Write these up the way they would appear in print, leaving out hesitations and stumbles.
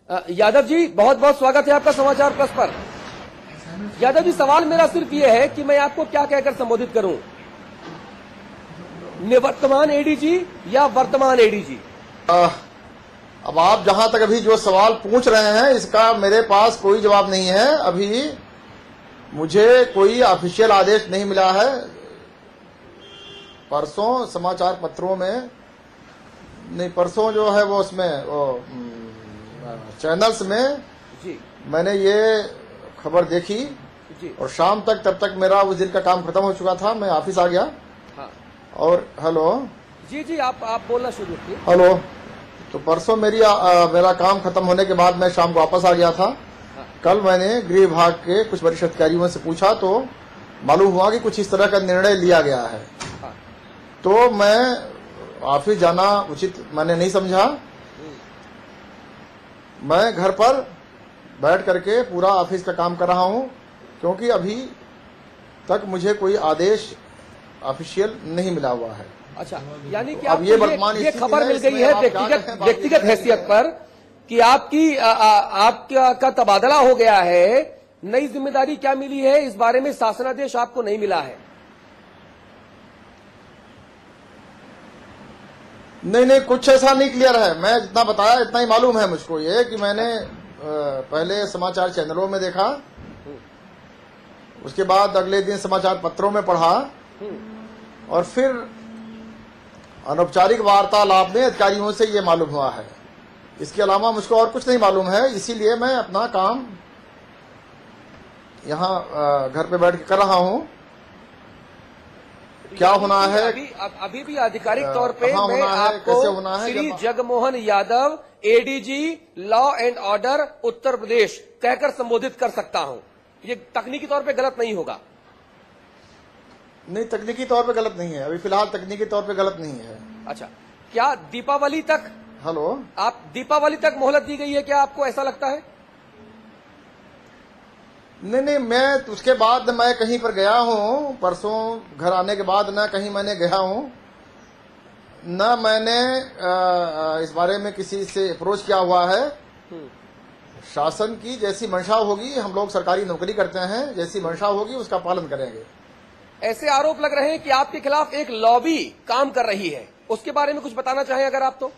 यादव जी, बहुत बहुत स्वागत है आपका समाचार प्लस पर। यादव जी, सवाल मेरा सिर्फ ये है कि मैं आपको क्या कहकर संबोधित करूं, निवर्तमान एडीजी या वर्तमान एडीजी? अब आप जहां तक अभी जो सवाल पूछ रहे हैं इसका मेरे पास कोई जवाब नहीं है। अभी मुझे कोई ऑफिशियल आदेश नहीं मिला है। परसों समाचार पत्रों में नहीं, परसों जो है वो उसमें चैनल्स में जी मैंने ये खबर देखी जी। और शाम तक, तब तक मेरा उस दिन का काम खत्म हो चुका था। मैं ऑफिस आ गया। हाँ और हेलो जी जी, आप बोलना शुरू कीजिए। हेलो। तो परसों मेरा काम खत्म होने के बाद मैं शाम को वापस आ गया था। हाँ। कल मैंने गृह विभाग के कुछ वरिष्ठ अधिकारियों से पूछा तो मालूम हुआ कि कुछ इस तरह का निर्णय लिया गया है। हाँ। तो मैं ऑफिस जाना उचित मैंने नहीं समझा। मैं घर पर बैठ करके पूरा ऑफिस का काम कर रहा हूं, क्योंकि अभी तक मुझे कोई आदेश ऑफिशियल नहीं मिला हुआ है। अच्छा, यानी कि अब ये वर्तमान ये स्थिति खबर है, मिल गई इसमें है आप क्या कहें बाकी व्यक्तिगत हैसियत पर कि आपका तबादला हो गया है। नई जिम्मेदारी क्या मिली है, इस बारे में शासनादेश आपको नहीं मिला है? नहीं, कुछ ऐसा नहीं क्लियर है। मैं जितना बताया इतना ही मालूम है मुझको ये कि मैंने पहले समाचार चैनलों में देखा, उसके बाद अगले दिन समाचार पत्रों में पढ़ा और फिर अनौपचारिक वार्तालाप में अधिकारियों से ये मालूम हुआ है। इसके अलावा मुझको और कुछ नहीं मालूम है। इसीलिए मैं अपना काम यहाँ घर पे बैठ के कर रहा हूँ। क्या होना है अभी भी आधिकारिक तौर पे मैं कैसे होना आपको है, Shri Jagmohan Yadav ADG law and order Uttar Pradesh कहकर संबोधित कर सकता हूं। ये तकनीकी तौर पे गलत नहीं होगा? नहीं, तकनीकी तौर पे गलत नहीं है। अभी फिलहाल तकनीकी तौर पे गलत नहीं है। अच्छा, क्या दीपावली तक आप दीपावली तक मोहलत दी गई है, क्या आपको ऐसा लगता है? नहीं, मैं उसके बाद मैं कहीं पर गया हूँ। परसों घर आने के बाद न कहीं मैंने गया हूँ, न मैंने इस बारे में किसी से अप्रोच किया हुआ है। शासन की जैसी मंशा होगी, हम लोग सरकारी नौकरी करते हैं, जैसी मंशा होगी उसका पालन करेंगे। ऐसे आरोप लग रहे हैं कि आपके खिलाफ एक लॉबी काम कर रही है, उसके बारे में कुछ बताना चाहें अगर आप तो?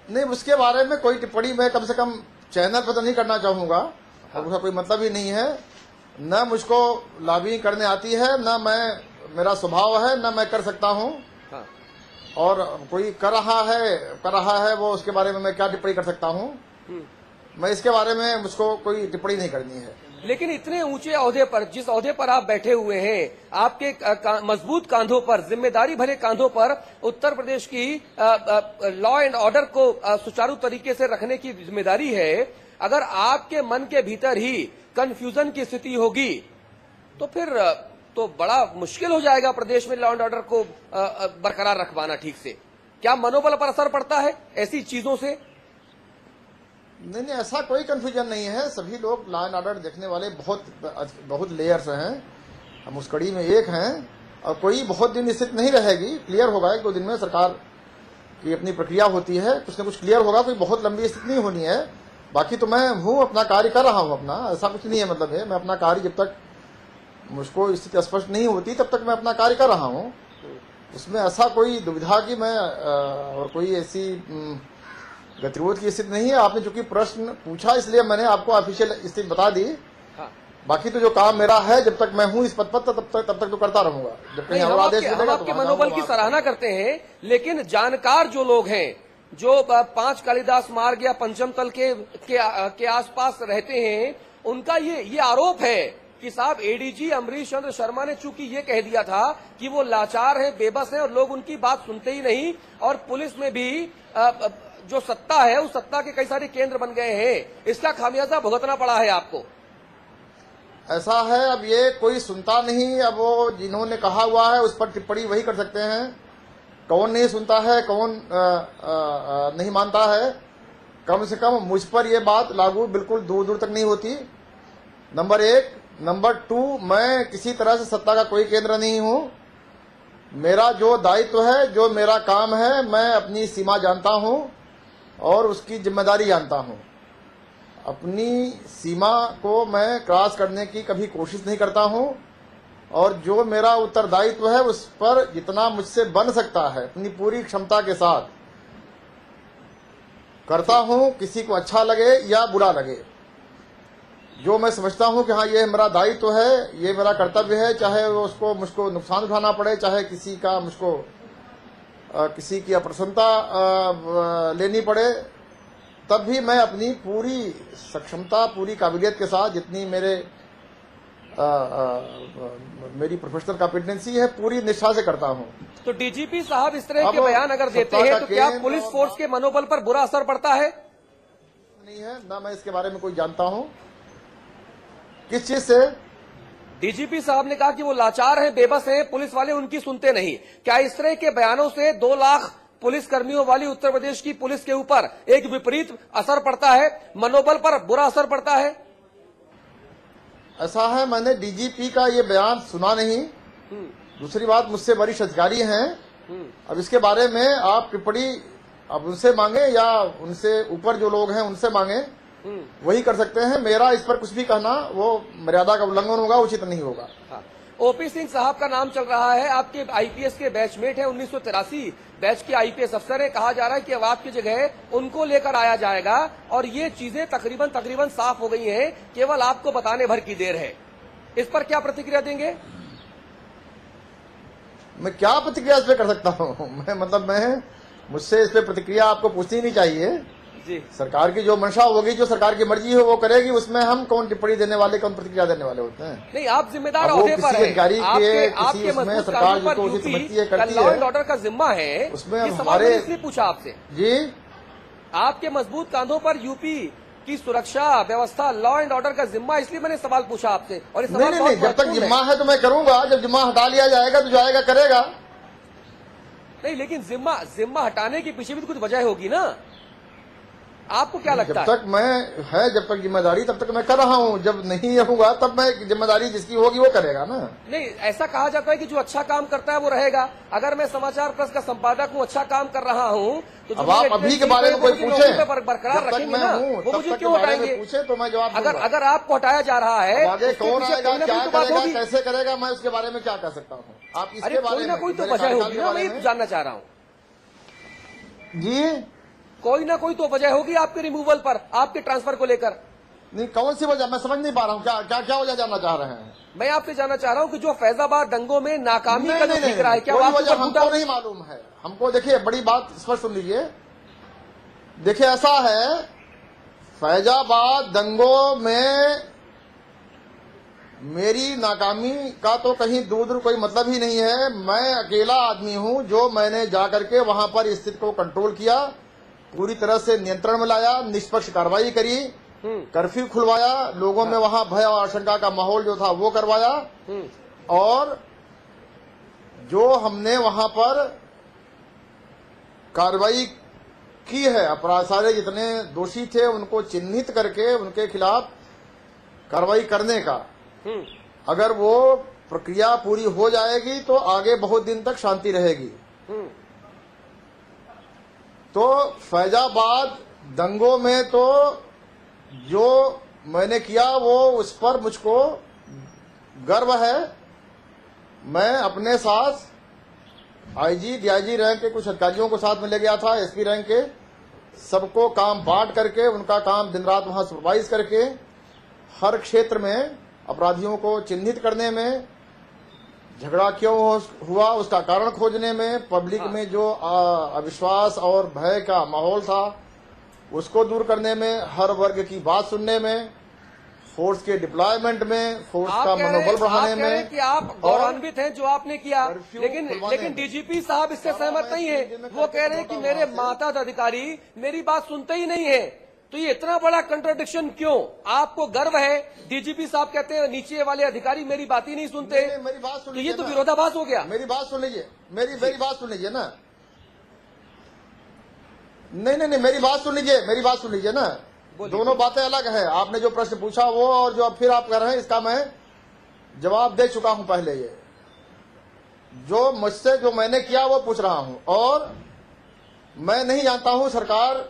नहीं, उसके बारे में कोई टिप्पणी मैं कम से कम चैनल पर तो नहीं करना चाहूंगा। और उसका कोई मतलब ही नहीं है। न मुझको लॉबिंग करने आती है, न मेरा स्वभाव है, न मैं कर सकता हूं। हाँ। और कोई कर रहा है वो उसके बारे में मैं क्या टिप्पणी कर सकता हूं? मैं इसके बारे में मुझको कोई टिप्पणी नहीं करनी है। लेकिन इतने ऊंचे ओहदे पर, जिस ओहदे पर आप बैठे हुए हैं, आपके मजबूत कांधों पर, जिम्मेदारी भरे कांधों पर उत्तर प्रदेश की लॉ एंड ऑर्डर को सुचारू तरीके से रखने की जिम्मेदारी है। अगर आपके मन के भीतर ही कंफ्यूजन की स्थिति होगी तो फिर तो बड़ा मुश्किल हो जाएगा प्रदेश में लॉ एंड ऑर्डर को बरकरार रखवाना ठीक से। क्या मनोबल पर असर पड़ता है ऐसी चीजों से? नहीं, ऐसा कोई कंफ्यूजन नहीं है। सभी लोग लॉ एंड ऑर्डर देखने वाले बहुत लेयर्स हैं। हम उस कड़ी में एक हैं और कोई बहुत दिन स्थित नहीं रहेगी। क्लियर होगा, 1-2 दिन में सरकार की अपनी प्रक्रिया होती है, कुछ न कुछ क्लियर होगा। कोई बहुत लंबी स्थिति नहीं होनी है। बाकी तो मैं हूँ, अपना कार्य कर रहा हूँ अपना, ऐसा कुछ नहीं है। मतलब है मैं अपना कार्य, जब तक मुझको स्थिति स्पष्ट नहीं होती तब तक मैं अपना कार्य कर रहा हूँ। उसमें ऐसा कोई दुविधा की मैं और कोई ऐसी गतिरोध की स्थिति नहीं है। आपने चूंकि प्रश्न पूछा इसलिए मैंने आपको ऑफिशियल स्थिति बता दी। हाँ। बाकी तो जो काम मेरा है, जब तक मैं हूँ इस पद पर तब तक तो करता रहूंगा। जब कहीं हम आदेश मिलेगा, आपके मनोबल की सराहना करते हैं, लेकिन जानकार जो लोग हैं, जो 5 कालिदास मार्ग या पंचम तल के आसपास रहते हैं, उनका ये आरोप है कि साहब एडीजी अमरीश चंद्र शर्मा ने चूंकि ये कह दिया था कि वो लाचार हैं, बेबस हैं और लोग उनकी बात सुनते ही नहीं, और पुलिस में भी जो सत्ता है उस सत्ता के कई सारे केंद्र बन गए हैं, इसका खामियाजा भुगतना पड़ा है आपको। ऐसा है, अब ये कोई सुनता नहीं। अब वो जिन्होंने कहा हुआ है उस पर टिप्पणी वही कर सकते हैं। कौन नहीं सुनता है, कौन नहीं मानता है, कम से कम मुझ पर यह बात लागू बिल्कुल दूर दूर तक नहीं होती। नंबर 1। नंबर 2, मैं किसी तरह से सत्ता का कोई केंद्र नहीं हूं। मेरा जो दायित्व है, जो मेरा काम है, मैं अपनी सीमा जानता हूं। और उसकी जिम्मेदारी जानता हूं। अपनी सीमा को मैं क्रॉस करने की कभी कोशिश नहीं करता हूं और जो मेरा उत्तरदायित्व है उस पर जितना मुझसे बन सकता है अपनी पूरी क्षमता के साथ करता हूं। किसी को अच्छा लगे या बुरा लगे, जो मैं समझता हूं कि हाँ ये मेरा दायित्व है, ये मेरा कर्तव्य है, चाहे वो उसको मुझको नुकसान उठाना पड़े, चाहे किसी का मुझको किसी की अप्रसन्नता लेनी पड़े, तब भी मैं अपनी पूरी सक्षमता, पूरी काबिलियत के साथ जितनी मेरी प्रोफेशनल कॉम्पिटेंसी है पूरी निष्ठा से करता हूं। तो डीजीपी साहब इस तरह के बयान अगर देते हैं तो क्या पुलिस फोर्स के मनोबल पर बुरा असर पड़ता है? नहीं है ना, मैं इसके बारे में कोई जानता हूं। किस चीज से? डीजीपी साहब ने कहा कि वो लाचार हैं, बेबस हैं, पुलिस वाले उनकी सुनते नहीं। क्या इस तरह के बयानों से 2 लाख पुलिस कर्मियों वाली उत्तर प्रदेश की पुलिस के ऊपर एक विपरीत असर पड़ता है, मनोबल पर बुरा असर पड़ता है? ऐसा है, मैंने डीजीपी का ये बयान सुना नहीं। दूसरी बात, मुझसे वरिष्ठ अधिकारी हैं, अब इसके बारे में आप टिप्पणी अब उनसे मांगे या उनसे ऊपर जो लोग हैं उनसे मांगे, वही कर सकते हैं। मेरा इस पर कुछ भी कहना वो मर्यादा का उल्लंघन होगा, उचित नहीं होगा। ओपी सिंह साहब का नाम चल रहा है, आपके आईपीएस के बैचमेट है, 1983 बैच के आईपीएस अफसर है। कहा जा रहा है कि अब आपकी जगह उनको लेकर आया जाएगा और ये चीजें तकरीबन साफ हो गई हैं, केवल आपको बताने भर की देर है। इस पर क्या प्रतिक्रिया देंगे? मैं क्या प्रतिक्रिया इस पे कर सकता हूँ? मैं मुझसे इस पे प्रतिक्रिया आपको पूछनी नहीं चाहिए जी। सरकार की जो मंशा होगी, जो सरकार की मर्जी हो वो करेगी, उसमें हम कौन टिप्पणी देने वाले, कौन प्रतिक्रिया देने वाले होते हैं? नहीं, आप जिम्मेदार ओहदे पर हैं। आपके मजबूत सरकार जो उचित समझती है करती है, लॉ एंड ऑर्डर का जिम्मा है, उसमें हमारे इसलिए पूछा आपसे जी। आपके मजबूत कांधों पर यूपी की सुरक्षा व्यवस्था, लॉ एंड ऑर्डर का जिम्मा, इसलिए मैंने सवाल पूछा आपसे। और इस सवाल नहीं, जब तक जिम्मा है तो मैं करूंगा, जब जिम्मा हटा लिया जाएगा तो जाएगा करेगा। नहीं, लेकिन जिम्मा हटाने के पीछे भी तो कुछ वजह होगी ना, आपको क्या लगता है? जब तक जिम्मेदारी तब तक मैं कर रहा हूँ, जब नहीं रहूंगा तब मैं जिम्मेदारी जिसकी होगी वो करेगा ना। नहीं, ऐसा कहा जाता है कि जो अच्छा काम करता है वो रहेगा। अगर मैं समाचार प्रेस का संपादक हूँ, अच्छा काम कर रहा हूँ, तो अब आप अभी के बारे में कोई पूछे, बरकरार रखेंगे ना, वो मुझे क्यों हटाएंगे? पूछे तो मैं जवाब दूंगा। अगर आपको हटाया जा रहा है, आगे कौन आएगा, क्या करेगा, कैसे करेगा, मैं उसके बारे में क्या कह सकता हूँ? आप इसके बारे में कोई तो वजह होगी ना, मैं जानना चाह रहा हूँ जी। कोई ना कोई तो वजह होगी आपके रिमूवल पर, आपके ट्रांसफर को लेकर। नहीं, कौन सी वजह, मैं समझ नहीं पा रहा हूँ। क्या वजह जानना चाह रहे हैं? मैं आपसे जानना चाह रहा हूँ कि जो फैजाबाद दंगों में नाकामी का जो जिक्र है, क्या वजह हमको नहीं मालूम है। हमको देखिए, बड़ी बात स्पष्ट सुन लीजिए। देखिए, ऐसा है, फैजाबाद दंगों में मेरी नाकामी का तो कहीं दूर कोई मतलब ही नहीं है। मैं अकेला आदमी हूं जो मैंने जाकर के वहां पर स्थिति को कंट्रोल किया, पूरी तरह से नियंत्रण में लाया, निष्पक्ष कार्रवाई करी, कर्फ्यू खुलवाया, लोगों में वहां भय और आशंका का माहौल जो था वो करवाया, और जो हमने वहां पर कार्रवाई की है, अपराध सारे जितने दोषी थे उनको चिन्हित करके उनके खिलाफ कार्रवाई करने का, अगर वो प्रक्रिया पूरी हो जाएगी तो आगे बहुत दिन तक शांति रहेगी। तो फैजाबाद दंगों में तो जो मैंने किया वो उस पर मुझको गर्व है। मैं अपने साथ आईजी, डीआईजी रैंक के कुछ अधिकारियों को साथ में ले गया था, एसपी रैंक के, सबको काम बांट करके उनका काम दिन रात वहां सुपरवाइज करके हर क्षेत्र में अपराधियों को चिन्हित करने में, झगड़ा क्यों हुआ उसका कारण खोजने में, पब्लिक में जो अविश्वास और भय का माहौल था उसको दूर करने में, हर वर्ग की बात सुनने में, फोर्स के डिप्लॉयमेंट में, फोर्स का मनोबल बढ़ाने में। कि आप गौरवान्वित हैं जो आपने किया, लेकिन डीजीपी साहब इससे सहमत नहीं है। वो कह रहे हैं कि मेरे मातहत अधिकारी मेरी बात सुनते ही नहीं है। तो ये इतना बड़ा कंट्राडिक्शन क्यों? आपको गर्व है, डीजीपी साहब कहते हैं नीचे वाले अधिकारी मेरी बात ही नहीं सुनते। मेरी बात सुन लीजिए, तो ये तो विरोधाभास हो गया। मेरी बात सुन लीजिए, मेरी बात सुन लीजिए ना। नहीं, मेरी बात सुन लीजिए ना। दोनों बातें अलग है। आपने जो प्रश्न पूछा वो और जो अब फिर आप कर रहे हैं, इसका मैं जवाब दे चुका हूं पहले। ये जो मुझसे जो मैंने किया वो पूछ रहा हूं, और मैं नहीं जानता हूं सरकार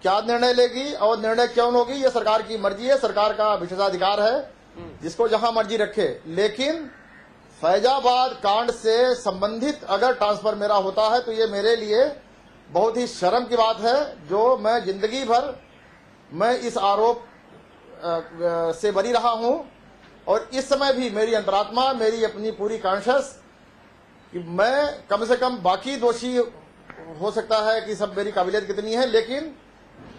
क्या निर्णय लेगी और निर्णय क्यों होगी, ये सरकार की मर्जी है, सरकार का विशेषाधिकार है, जिसको जहां मर्जी रखे। लेकिन फैजाबाद कांड से संबंधित अगर ट्रांसफर मेरा होता है तो ये मेरे लिए बहुत ही शर्म की बात है, जो मैं जिंदगी भर मैं इस आरोप से बरी रहा हूं। और इस समय भी मेरी अंतरात्मा, मेरी अपनी पूरी कॉन्शियस कि मैं कम से कम, बाकी दोषी हो सकता है कि सब मेरी काबिलियत कितनी है, लेकिन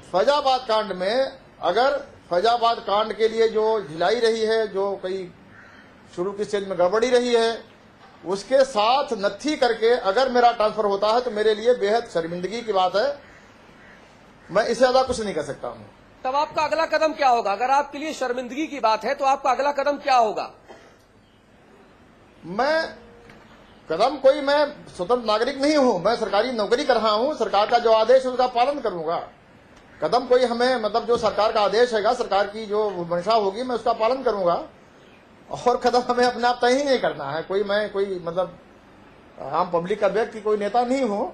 फैजाबाद कांड में अगर फैजाबाद कांड के लिए जो झिलाई रही है, जो कई शुरू की स्टेज में गड़बड़ी रही है, उसके साथ नत्थी करके अगर मेरा ट्रांसफर होता है तो मेरे लिए बेहद शर्मिंदगी की बात है। मैं इससे ज्यादा कुछ नहीं कर सकता हूं। तब आपका अगला कदम क्या होगा? अगर आपके लिए शर्मिंदगी की बात है तो आपका अगला कदम क्या होगा? मैं स्वतंत्र नागरिक नहीं हूं, मैं सरकारी नौकरी कर रहा हूं। सरकार का जो आदेश है उसका पालन करूंगा। कदम कोई हमें, मतलब जो सरकार का आदेश है, सरकार की जो मंशा होगी, मैं उसका पालन करूंगा। और कदम हमें अपने आप तय ही नहीं करना है। मैं कोई मतलब आम पब्लिक का व्यक्ति, कोई नेता नहीं हूं।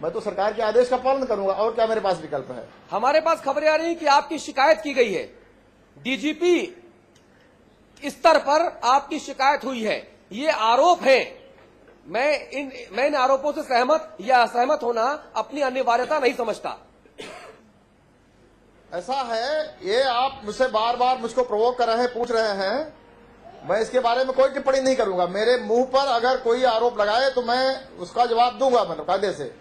मैं तो सरकार के आदेश का पालन करूंगा, और क्या मेरे पास विकल्प है। हमारे पास खबरें आ रही हैं कि आपकी शिकायत की गई है, डीजीपी स्तर पर आपकी शिकायत हुई है, ये आरोप है। मैं इन आरोपों से सहमत या असहमत होना अपनी अनिवार्यता नहीं समझता। ऐसा है, ये आप मुझसे बार बार मुझको प्रोवोक कर रहे हैं, पूछ रहे हैं। मैं इसके बारे में कोई टिप्पणी नहीं करूंगा। मेरे मुंह पर अगर कोई आरोप लगाए तो मैं उसका जवाब दूंगा, मतलब कायदे से।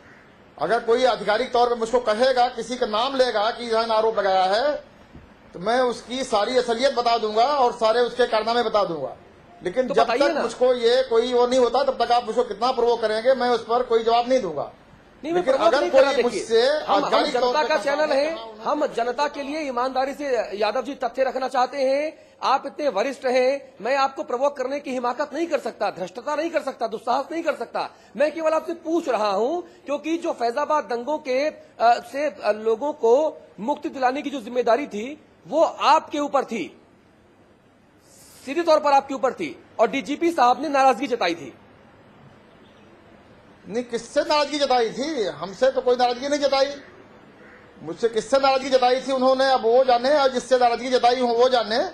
अगर कोई आधिकारिक तौर पर मुझको कहेगा, किसी का नाम लेगा कि यहाँ आरोप लगाया है, तो मैं उसकी सारी असलियत बता दूंगा और सारे उसके कारनामे बता दूंगा। लेकिन तो जब तक मुझको ये कोई वो नहीं होता, तब तक आप मुझको कितना प्रोवोक करेंगे, मैं उस पर कोई जवाब नहीं दूंगा। नहीं, लेकिन अगर कोई मुझसे, हम जनता का चैनल है, हम जनता के लिए ईमानदारी से यादव जी तथ्य रखना चाहते हैं। आप इतने वरिष्ठ हैं, मैं आपको प्रवोक करने की हिमाकत नहीं कर सकता, धृष्टता नहीं कर सकता, दुस्साहस नहीं कर सकता। मैं केवल आपसे पूछ रहा हूं, क्योंकि जो फैजाबाद दंगों के से लोगों को मुक्ति दिलाने की जो जिम्मेदारी थी, वो आपके ऊपर थी, सीधे तौर पर आपके ऊपर थी, और डीजीपी साहब ने नाराजगी जताई थी। नहीं, किससे नाराजगी जताई थी? हमसे तो कोई नाराजगी नहीं जताई। मुझसे किससे नाराजगी जताई थी उन्होंने, अब वो जाने, और जिससे नाराजगी जताई हो वो जाने।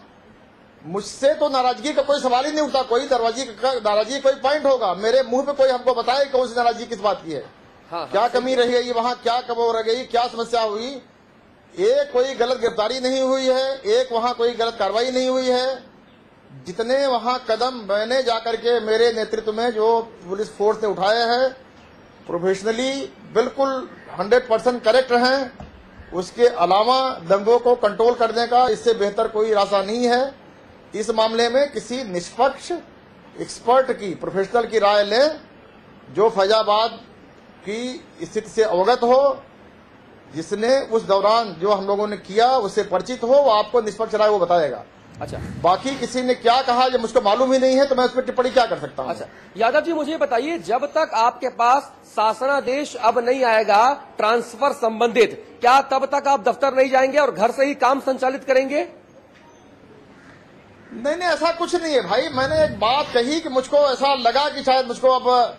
मुझसे तो नाराजगी का कोई सवाल ही नहीं उठता। कोई नाराजगी कोई पॉइंट होगा, मेरे मुंह पे कोई हमको बताए कौन सी नाराजगी किस बात की है। क्या कमी रही है वहां, क्या कब रह गई, क्या समस्या हुई। एक कोई गलत गिरफ्तारी नहीं हुई है, एक वहां कोई गलत कार्रवाई नहीं हुई है। जितने वहां कदम मैंने जाकर के मेरे नेतृत्व में जो पुलिस फोर्स ने उठाए हैं, प्रोफेशनली बिल्कुल 100% करेक्ट हैं। उसके अलावा दंगों को कंट्रोल करने का इससे बेहतर कोई रास्ता नहीं है। इस मामले में किसी निष्पक्ष एक्सपर्ट की, प्रोफेशनल की राय लें, जो फैजाबाद की स्थिति से अवगत हो, जिसने उस दौरान जो हम लोगों ने किया उससे परिचित हो, वो आपको निष्पक्ष राय वो बताएगा। अच्छा, बाकी किसी ने क्या कहा ये मुझको मालूम ही नहीं है, तो मैं उस पर टिप्पणी क्या कर सकता हूँ। अच्छा, यादव जी मुझे बताइए, जब तक आपके पास शासनादेश अब नहीं आएगा ट्रांसफर संबंधित, क्या तब तक आप दफ्तर नहीं जाएंगे और घर से ही काम संचालित करेंगे? नहीं, ऐसा कुछ नहीं है भाई। मैंने एक बात कही कि मुझको ऐसा लगा कि शायद मुझको अब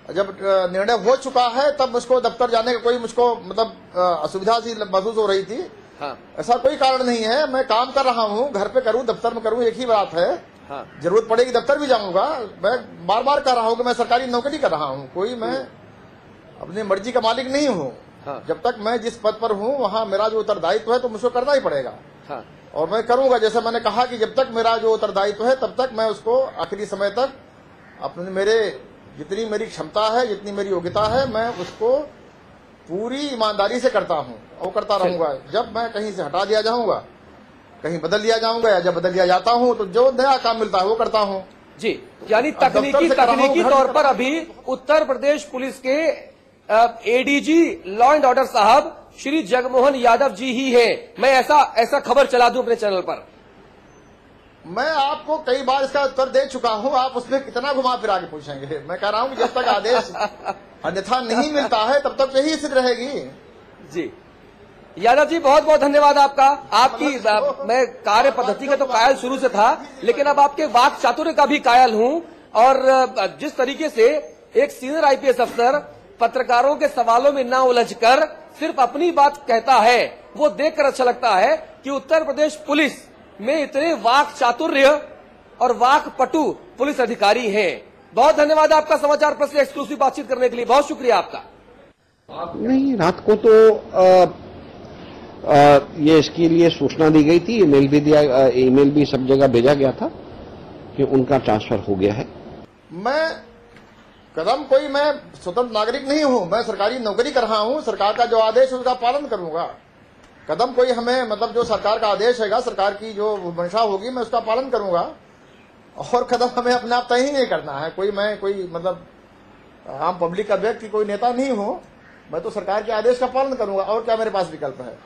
जब निर्णय हो चुका है, तब मुझको दफ्तर जाने का कोई मुझको मतलब असुविधा सी महसूस हो रही थी। हाँ। ऐसा कोई कारण नहीं है। मैं काम कर रहा हूँ, घर पे करूँ दफ्तर में करूँ, एक ही बात है। हाँ। जरूरत पड़ेगी दफ्तर भी जाऊंगा। मैं बार बार कह रहा हूँ कि मैं सरकारी नौकरी कर रहा हूँ, कोई मैं अपनी मर्जी का मालिक नहीं हूँ। हाँ। जब तक मैं जिस पद पर हूँ वहाँ मेरा जो उत्तरदायित्व है तो मुझको करना ही पड़ेगा। हाँ। और मैं करूंगा। जैसे मैंने कहा कि जब तक मेरा जो उत्तरदायित्व है तब तक मैं उसको आखिरी समय तक अपने, मेरे जितनी मेरी क्षमता है, जितनी मेरी योग्यता है, मैं उसको पूरी ईमानदारी से करता हूं और करता रहूंगा। जब मैं कहीं से हटा दिया जाऊंगा, कहीं बदल दिया जाऊंगा, या जब बदल दिया जाता हूं तो जो नया काम मिलता है वो करता हूं। जी, यानी तकनीकी तौर पर अभी उत्तर प्रदेश पुलिस के एडीजी लॉ एंड ऑर्डर साहब श्री जगमोहन यादव जी ही हैं। मैं ऐसा खबर चला दूं अपने चैनल पर। मैं आपको कई बार इसका उत्तर दे चुका हूं, आप उसमें कितना घुमा फिरा के पूछेंगे। मैं कह रहा हूं कि जब तक आदेश अन्यथा नहीं मिलता है तब तक यही स्थिति रहेगी। जी यादव जी, बहुत बहुत धन्यवाद आपका। आपकी मैं कार्य पद्धति का तो कायल शुरू से था, लेकिन अब आपके वाक चातुर्य का भी कायल हूं। और जिस तरीके से एक सीनियर आईपीएस अफसर पत्रकारों के सवालों में ना उलझकर सिर्फ अपनी बात कहता है, वो देखकर अच्छा लगता है कि उत्तर प्रदेश पुलिस में इतने वाक चातुर्य और वाक पटु पुलिस अधिकारी हैं। बहुत धन्यवाद आपका समाचार प्लस से एक्सक्लूसिव बातचीत करने के लिए, बहुत शुक्रिया आपका। नहीं, रात को तो ये इसके लिए सूचना दी गई थी, ईमेल भी सब जगह भेजा गया था कि उनका ट्रांसफर हो गया है। मैं स्वतंत्र नागरिक नहीं हूं, मैं सरकारी नौकरी कर रहा हूं। सरकार का जो आदेश है उसका पालन करूंगा। कदम कोई हमें मतलब जो सरकार का आदेश हैगा, सरकार की जो मंशा होगी, मैं उसका पालन करूंगा। और कदम हमें अपने आप तय ही नहीं करना है। कोई मतलब आम पब्लिक का व्यक्ति, कोई नेता नहीं हूं। मैं तो सरकार के आदेश का पालन करूंगा, और क्या मेरे पास विकल्प है।